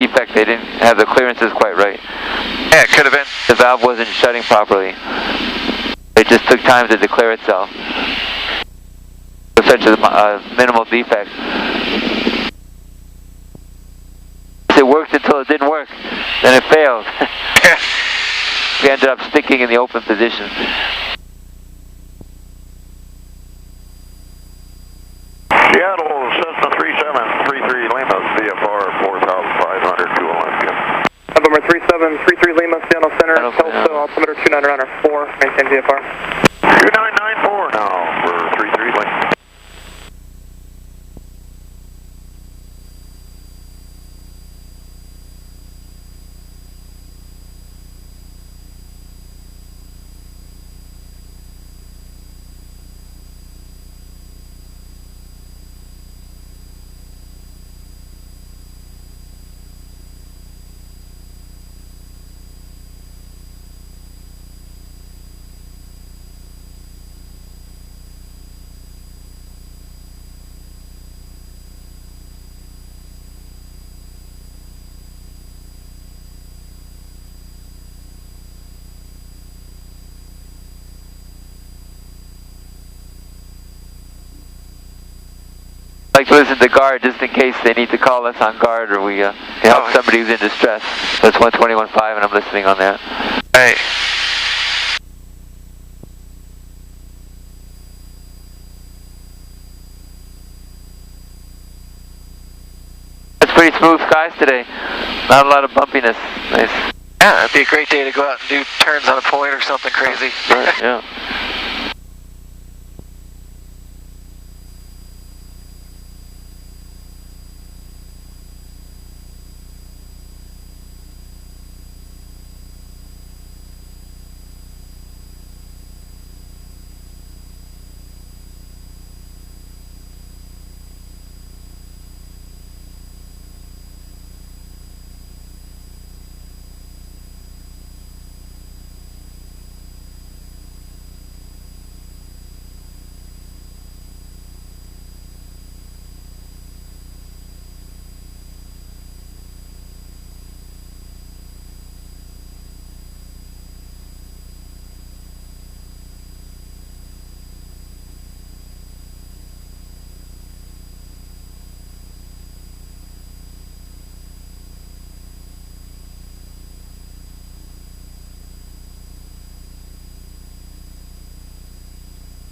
defect. They didn't have the clearances quite right. Yeah, it could have been. The valve wasn't shutting properly. It just took time to declare itself. It was such a minimal defect. It worked until it didn't work. Then it failed. We ended up sticking in the open position. Seattle, Cessna 3733 Lima, VFR 4500 to Olympia. November 3733 Lima, Seattle Center, Kelso, altimeter 2994, maintain VFR. 2994 now for 33 Lima. Like to listen to guard just in case they need to call us on guard or we help somebody who's in distress. That's 121.5 and I'm listening on that. Hey. It's pretty smooth skies today. Not a lot of bumpiness. Nice. Yeah, it'd be a great day to go out and do turns on a point or something crazy. Right, yeah.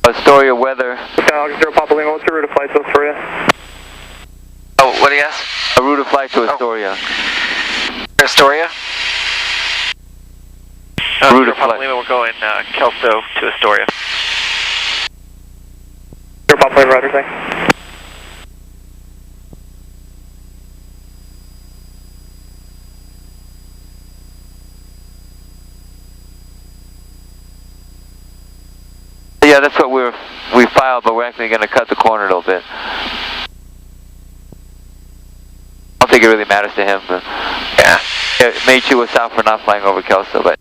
Astoria weather. Alex 0 Papa Lima, what's your route of flight to Astoria? Oh, what do you ask? A route of flight to Astoria. Astoria? Route of Papa flight. Lima, we're going Kelso to Astoria. 0 Papa Lima, roger, thanks. Yeah, that's what we filed, but we're actually going to cut the corner a little bit. I don't think it really matters to him. But Yeah. It may chew us out for not flying over Kelso, but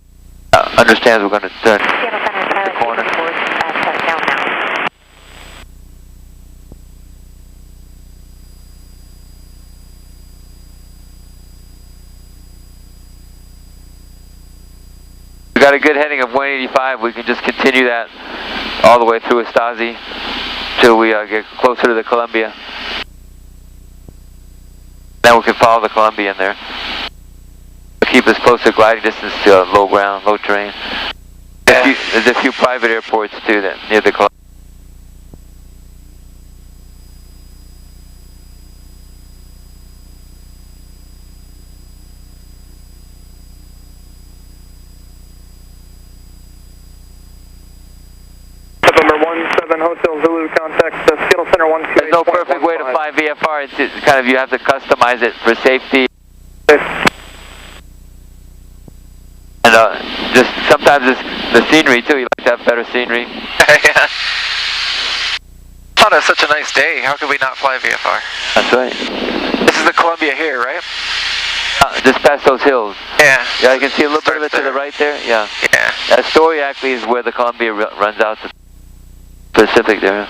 understands we're going to turn the corner. We got a good heading of 185. We can just continue that all the way through Estasi till we get closer to the Columbia. Then we can follow the Columbia in there. Keep us close to gliding distance to low ground, low terrain. There's a few private airports too that near the Columbia. November 17 Hotel Zulu, contact Seattle Center 128. There's no perfect way to fly VFR. It's just kind of, you have to customize it for safety. And just sometimes it's the scenery too. You like to have better scenery. Yeah. Thought it was such a nice day. How could we not fly VFR? That's right. This is the Columbia here, right? Just past those hills. Yeah. Yeah, I can see a little bit of it to the right there. Yeah. Yeah. Astoria actually is where the Columbia runs out to the Pacific there.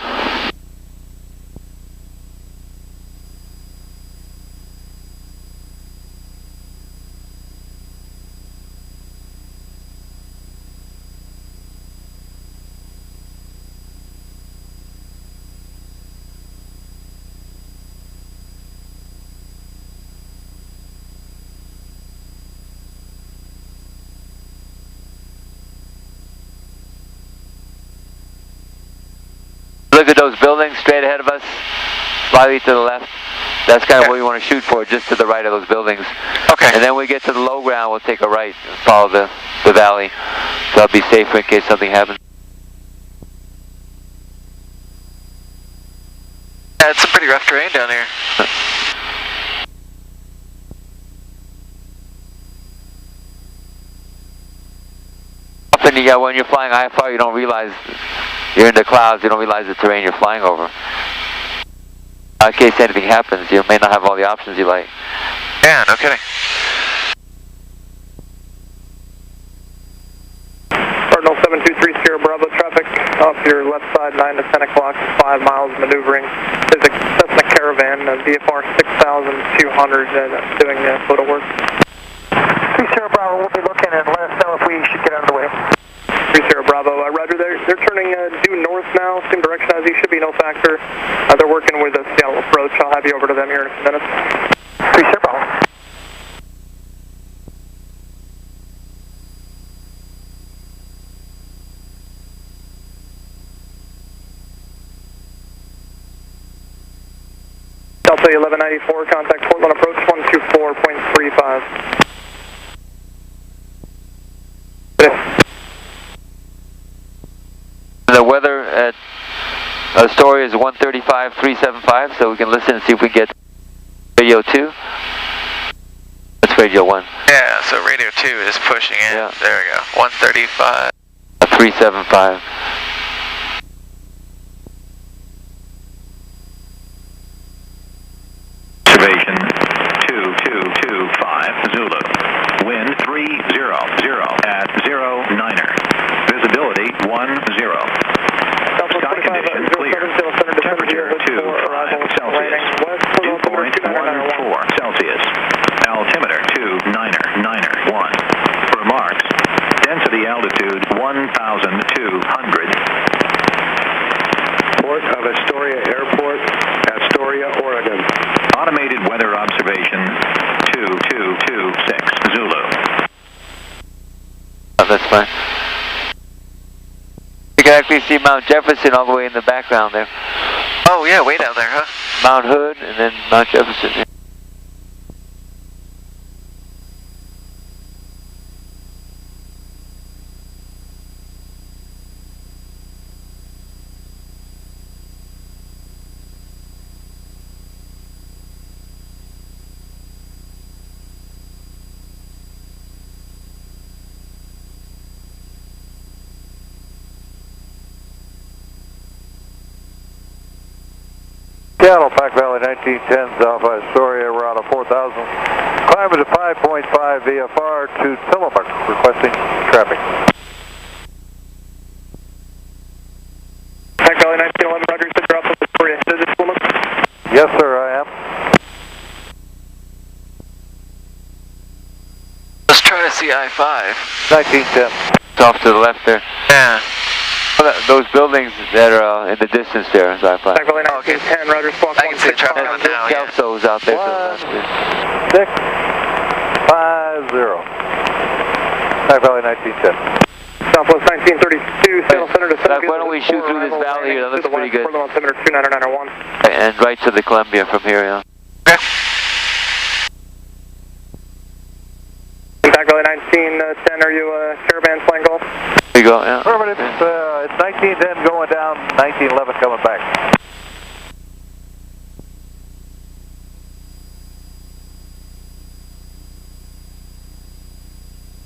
Look at those buildings straight ahead of us, slightly to the left. That's kind of what we want to shoot for, just to the right of those buildings. Okay. And then we get to the low ground, we'll take a right and follow the valley. So I'll be safer in case something happens. Yeah, it's some pretty rough terrain down here. Often when you're flying IFR, you don't realize you're in the clouds, you don't realize the terrain you're flying over. In case anything happens, you may not have all the options you like. Yeah, no kidding. Cardinal 7230 Sierra Bravo traffic off your left side 9 to 10 o'clock, 5 miles maneuvering. There's a Cessna Caravan, VFR 6200 doing photo work. 3 Sierra Bravo, we'll be looking and let us know if we should get out of the way. 3 Sierra Bravo, Roger, they're turning due north now, same direction as you, should be no factor. They're working with a Seattle approach. I'll have you over to them here in a few minutes. 3 Sierra Bravo. Delta 1194, contact Portland approach 124.35. The weather at Astoria is 135.375, so we can listen and see if we get radio 2. That's radio 1. Yeah, so radio 2 is pushing in. Yeah. There we go. 135. 375. Observation 2225 Zulu. Wind 300 at 09er. Visibility 10. Sky conditions clear. Temperature 25 Celsius. Dew point 14 Celsius. Altimeter 2991. Remarks. Density altitude 1,200. Port of Astoria Airport, Astoria, Oregon. Automated weather observation 2226 Zulu. Oh, that's fine. You can actually see Mount Jefferson all the way in the background there. Oh yeah, way down there, huh? Mount Hood and then Mount Jefferson. Yeah. Seattle, Pac Valley 1910's off Astoria, we're out of 4,000. Climb is a 5.5 VFR to Tillamook, requesting traffic. Pac Valley 1911, Roger, you said you're off of Astoria. Is it Tillamook? Yes, sir, I am. Let's try to see I-5. 1910. It's off to the left there. Yeah. Those buildings that are in the distance there is I-5. Pac Valley 1910, Roger, squawk I can see the traffic on it now, yeah. Kelso's out there to the left. 650. Pac Valley 1910. Southwest 1932, Seattle Center to Doug, why don't we shoot through this valley here? That looks pretty good. Portland altimeter 29901. And right to the Columbia from here, yeah. Okay. Pac Valley 1910, are you Caravan flying golf? There you go, yeah. Affirmative, it's 1910 going down, 1911 coming back.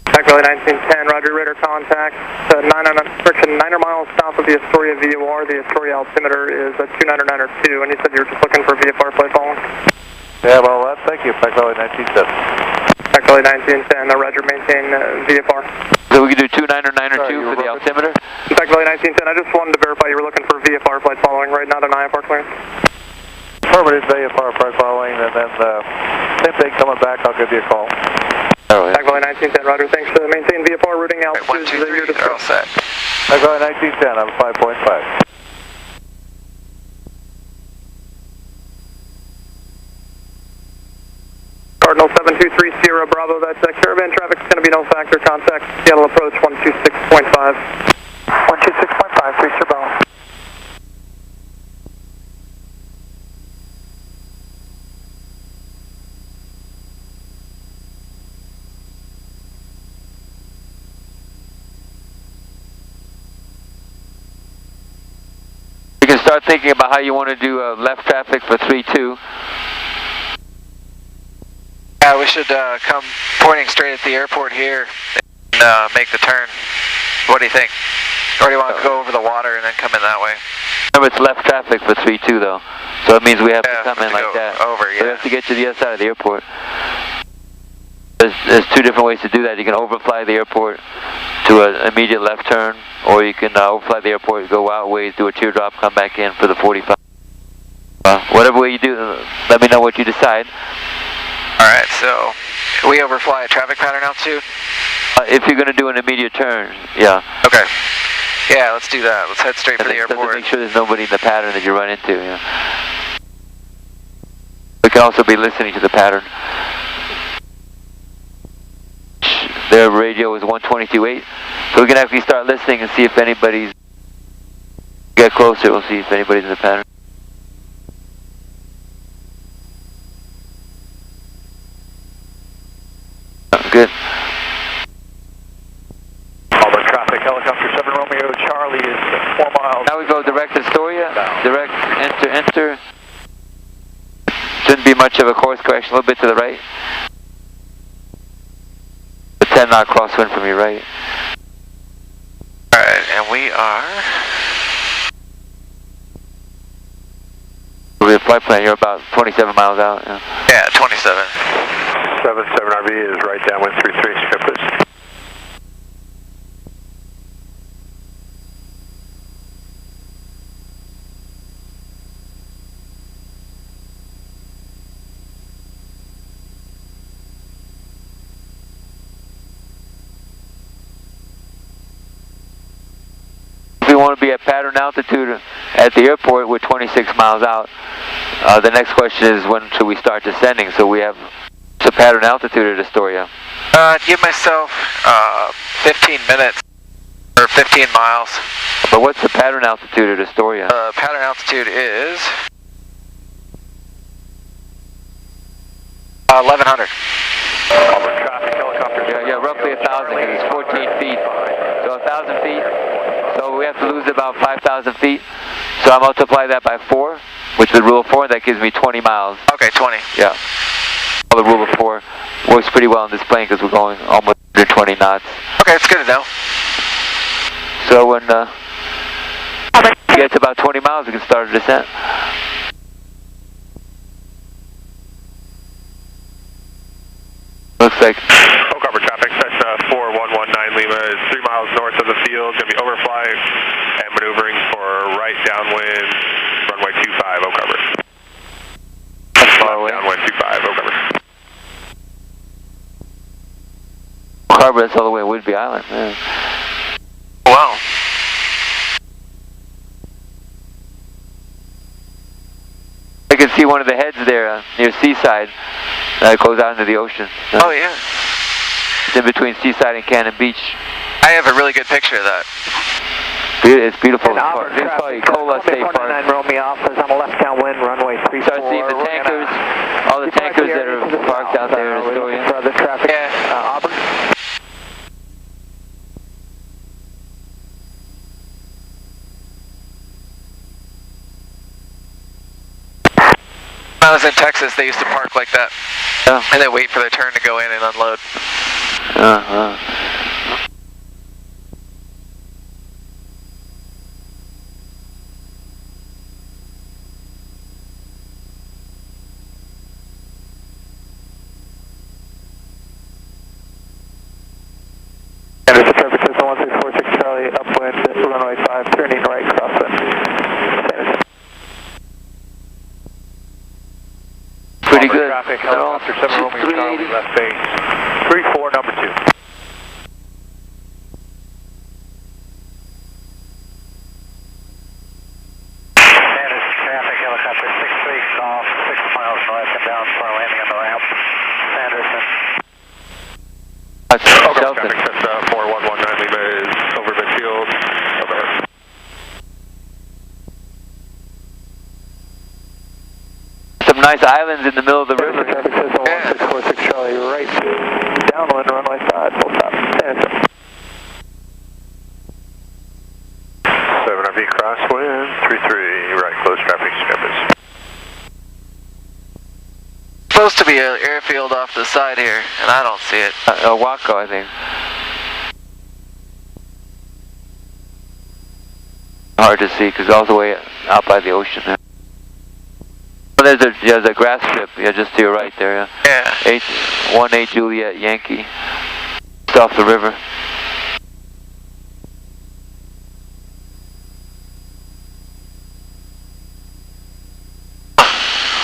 Pac Valley 1910, Roger, radar contact. 9er miles south of the Astoria VOR. The Astoria altimeter is 29902, and you said you were just looking for VFR flight following? Yeah, well, thank you, Pac Valley 1910. Pac Valley 1910, Roger, maintain VFR. So we can do 2992 for the altimeter? Pac Valley 1910, I just wanted to verify you were looking for VFR flight following, right? Not an IFR clearance? Affirmative, VFR flight following, and then same thing coming back, I'll give you a call. Oh, yeah. Pac Valley 1910, Roger, thanks. Maintain VFR routing Right, altitude. 1, 2, 3, they're all set. Pac Valley 1910, I'm 5.5. Cardinal 723 Sierra Bravo, that's Caravan traffic's going to be no factor. Contact Seattle approach 126.5. 126.5, 3 Sierra Bravo. can start thinking about how you want to do left traffic for 3-2. Yeah, we should come pointing straight at the airport here and make the turn. What do you think? Or do you want to go over the water and then come in that way? Remember, it's left traffic for 3-2 though, so it means we have to come in like that. Over, yeah. We have to get to the other side of the airport. There's two different ways to do that. You can overfly the airport to an immediate left turn, or you can overfly the airport, go out ways, do a teardrop, come back in for the 45. Whatever way you do, let me know what you decide. Alright, so we overfly at traffic pattern altitude? If you're going to do an immediate turn, yeah. Okay. Yeah, let's do that. Let's head straight for the airport. Make sure there's nobody in the pattern that you run into. Yeah. We can also be listening to the pattern. Their radio is 122.8, so we can actually start listening and see if anybody's... Get closer, we'll see if anybody's in the pattern. Good. Auburn traffic, helicopter 7 Romeo Charlie is 4 miles. Now we go direct Astoria, direct enter. Shouldn't be much of a course correction, a little bit to the right. The 10 knot crosswind from your right. Alright, and we are... With a flight plan, you're about 27 miles out. Yeah, 27. 77 RV is right downwind 33, script please. If we want to be at pattern altitude at the airport, we're 26 miles out. The next question is, when should we start descending? So we have the pattern altitude at Astoria. Give myself 15 minutes, or 15 miles. But what's the pattern altitude at Astoria? Pattern altitude is 1100. Auburn traffic, helicopter 7 Yeah, roughly 1,000 because it's 14 feet. So 1,000 feet. So we have to lose about 5,000 feet. So I multiply that by 4, which is rule of 4, and that gives me 20 miles. Okay, 20. Yeah. The rule of 4 works pretty well in this plane because we're going almost 120 knots. Okay, it's good to know. So when we get to about 20 miles, we can start a descent. Looks like... Cover traffic, Cessna 4119 Lima is 3 miles north of the field, going to be overflying and maneuvering for right downwind, runway 25, Cover. Far away. Downwind 25, Cover. Harbor, that's all the way to Whidbey Island. Yeah. Wow. I can see one of the heads there near Seaside that goes out into the ocean. Oh, yeah. It's in between Seaside and Cannon Beach. I have a really good picture of that. It's beautiful. And Auburn It's traffic, Cola State Park. 49 Romeo Alpha is on the left downwind, runway 34. Start seeing the tankers, all the tankers that are parked out there in Astoria. For other traffic, Yeah. Auburn. When I was in Texas, they used to park like that. Yeah. And then wait for their turn to go in and unload. Anderson traffic system 1646 Charlie, upwind, runway 5, turning right, crosswind. Pretty good. Traffic, helicopter 7 Romeo Charlie, left base. 34, number 2. Anderson traffic, helicopter 63, off 6 miles north and down for landing on the ramp. Anderson. Traffic, Cessna 4119 Lima is over midfield, over. Some nice islands in the middle of the river. Traffic system 1646 Charlie, right downwind, runway 5, full stop. Anderson. 7 RV crosswind, 33. airfield off the side here, and I don't see it. Waco, I think. Hard to see because all the way out by the ocean there. Well, there's a grass strip, just to your right there. Yeah. 18 Juliet Yankee, just off the river.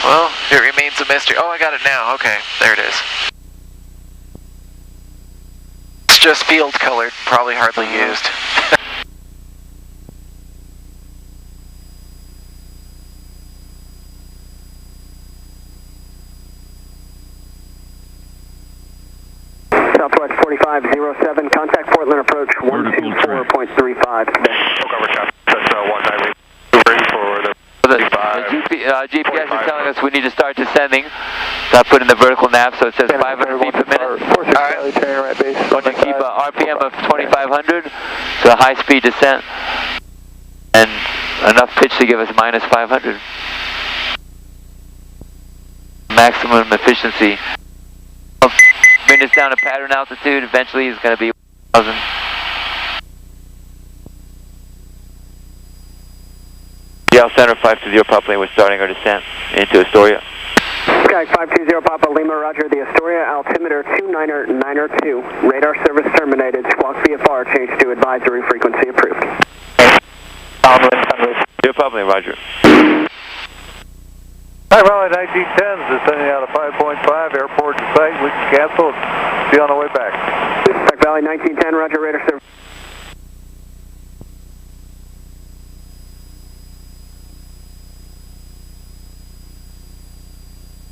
Well, it remains a mystery. Oh, I got it now. Okay, there it is. It's just field colored, probably hardly used. Southwest 4507, contact Portland approach 124.35. Cover traffic, that's 19 for the GPS is telling us we need to start descending. So I put in the vertical nav, so it says 500 feet per minute. Alright. Going to keep a RPM of 2500, so a high-speed descent, and enough pitch to give us minus 500. Maximum efficiency. Bring this down to pattern altitude. Eventually, it's going to be 1,000. Seattle Center 520 Papa, we're starting our descent into Astoria. Sky 520 Papa Lima, roger. The Astoria altimeter 29902. Radar service terminated. Squawk VFR changed to advisory, frequency approved. Dear Papa, roger. Hi, Raleigh 1910s, descending out of 5.5, airport in sight, we can cancel and be on the way back. Pac Valley 1910, roger, radar service.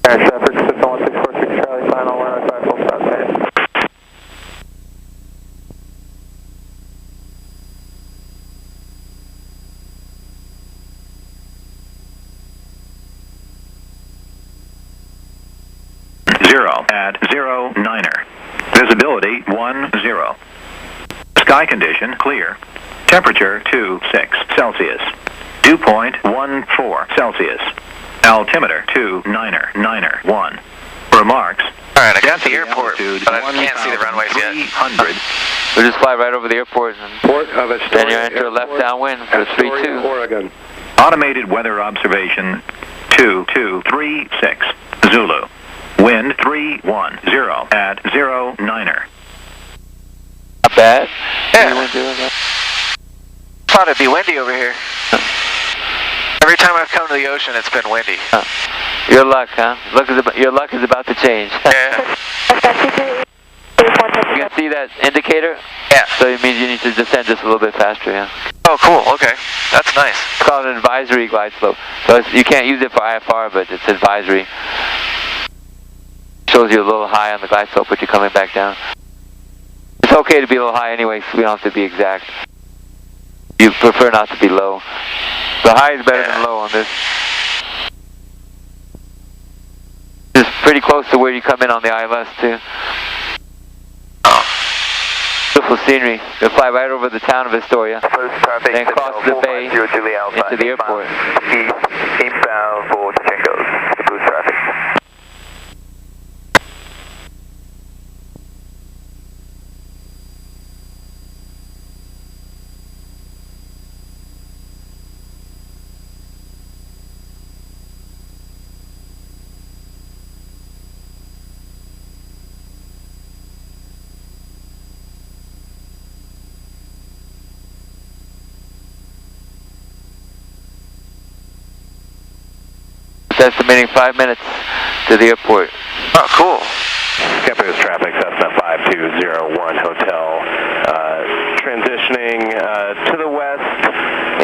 Traffic, 11646 Charlie, final 10545. At 09er. Visibility 10. Sky condition clear. Temperature 26 Celsius. Dew point 14 Celsius. Altimeter 299.1. Remarks. Alright, I got the airport, but I can't see the runways yet. 300. We'll just fly right over the airport and then you enter left downwind for 32. Oregon. Automated weather observation 2236 Zulu. Wind 310 at 09er. Not bad. Yeah. Thought it'd be windy over here. Every time I've come to the ocean, it's been windy. Your luck, huh? Your luck is about to change. Yeah. You can see that indicator? Yeah. So it means you need to descend just a little bit faster, yeah. Oh, cool. Okay. That's nice. It's called an advisory glide slope. So you can't use it for IFR, but it's advisory. Shows you a little high on the glide slope, but you're coming back down. It's okay to be a little high anyway, so we don't have to be exact. You prefer not to be low. The high is better than low on this. It's pretty close to where you come in on the ILS too. Beautiful scenery. You'll fly right over the town of Astoria, then cross the bay into the airport. Inbound for Chingos. Boost traffic. Estimating 5 minutes to the airport. Oh, cool. Campus traffic, Cessna 5201 Hotel. Transitioning to the west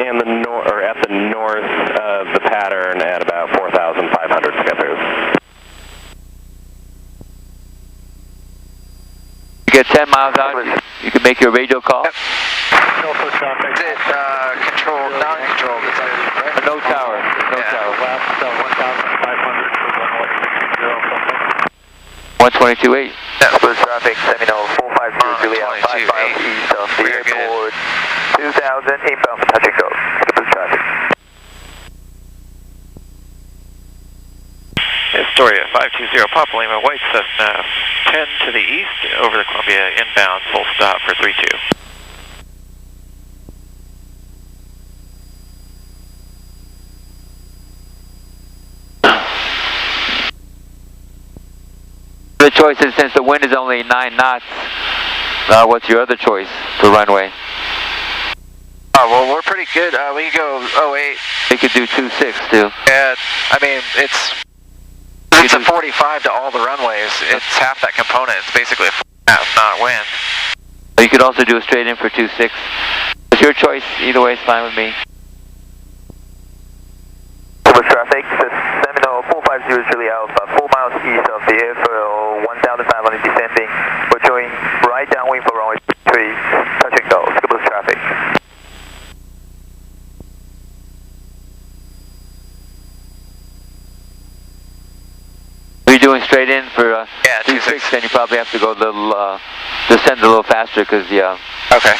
and at the north of the pattern at about 4,500 Skeppers. You get 10 miles out, you can make your radio call. Yep. Is it controlled, non-controlled? Is that right? No tower. No tower. Last 1,500 for runway 122.8. Boost traffic, Seminole 450 Juliet, 5 miles east of the airport. 2,000 inbound for touch and go. Boost traffic. It's Astoria 520 Papa Lima, White Cessna 10 to the east over the Columbia inbound, full stop for 32. The choice is, since the wind is only 9 knots, what's your other choice for runway? Well, we're pretty good. We can go 08. We could do 26 too. Yeah, I mean, it's a 45 to all the runways. It's half that component. It's basically a half, not wind. You could also do a straight in for 26. It's your choice. Either way is fine with me. Super traffic, Seminole 450 Julie Alpha, 4 miles east of the airfield, 1,500 descending. We're showing right downwind for runway 3, touching go, Super traffic. If you're doing straight in for 26, then you probably have to go a little, descend a little faster because the okay.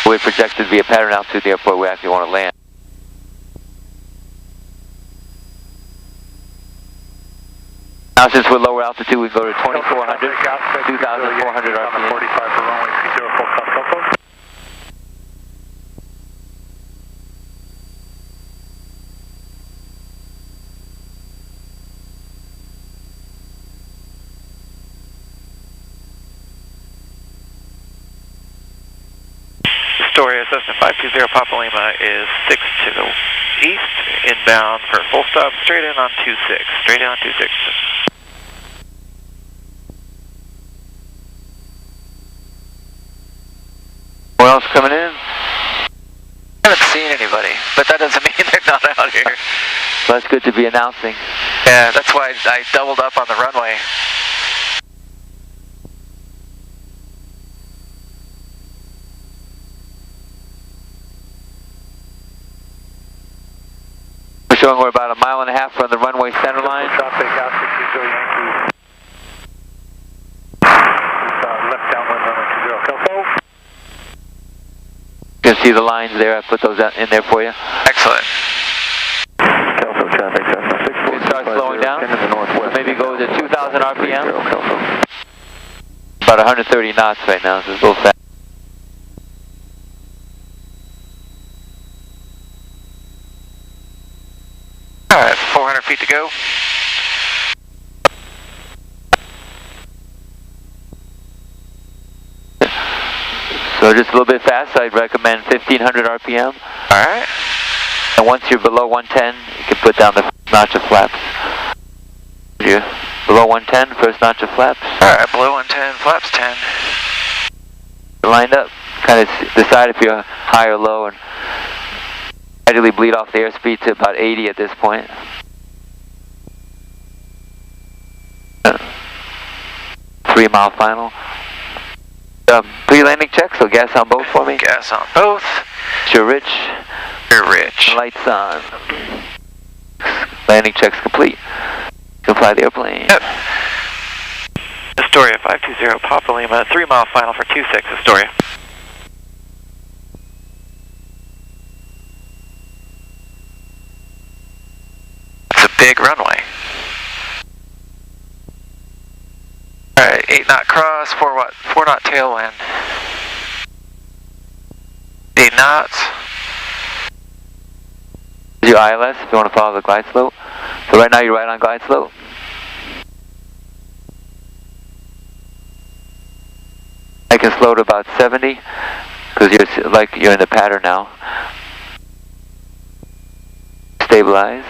we projected via pattern out to the airport we actually want to land. Now since we're lower altitude, we can go to 2,400, 2,400 RPM. 45 for runway 30 full stop, cell phone. Astoria Cessna 520 Papa Lima is 6 to the east, inbound for full stop, straight in on 26, straight in on 26. What else coming in? I haven't seen anybody, but that doesn't mean they're not out here. Well, that's good to be announcing. Yeah, that's why I doubled up on the runway. We're showing we're about 1.5 miles from the runway center line. Traffic, Oscar 20 Yankee. Left downwind runway 20, cell phone. You can see the lines there. I put those in there for you. Excellent. Kelso traffic, Cessna 64. You start slowing down. To the northwest. Maybe go to 2,000 RPM. About 130 knots right now, so it's a little fast. Alright, 400 feet to go. So just a little bit fast, I'd recommend 1,500 RPM. Alright. And once you're below 110, you can put down the first notch of flaps. You're below 110, first notch of flaps. Alright, below 110, flaps 10. Lined up. Kind of decide if you're high or low and gradually bleed off the airspeed to about 80 at this point. Three-mile final. Pre-landing check, so gas on both for me. Gas on both. You're rich. You're rich. Lights on. Landing check's complete. You can fly the airplane. Yep. Astoria 520 Papa Lima, 3-mile final for 26, Astoria. It's a big runway. Alright, 8 knot cross, 4 knot tailwind. 8 knots. Your ILS if you want to follow the glide slope. So right now you're right on glide slope. I can slow to about 70 because you're in the pattern now. Stabilize.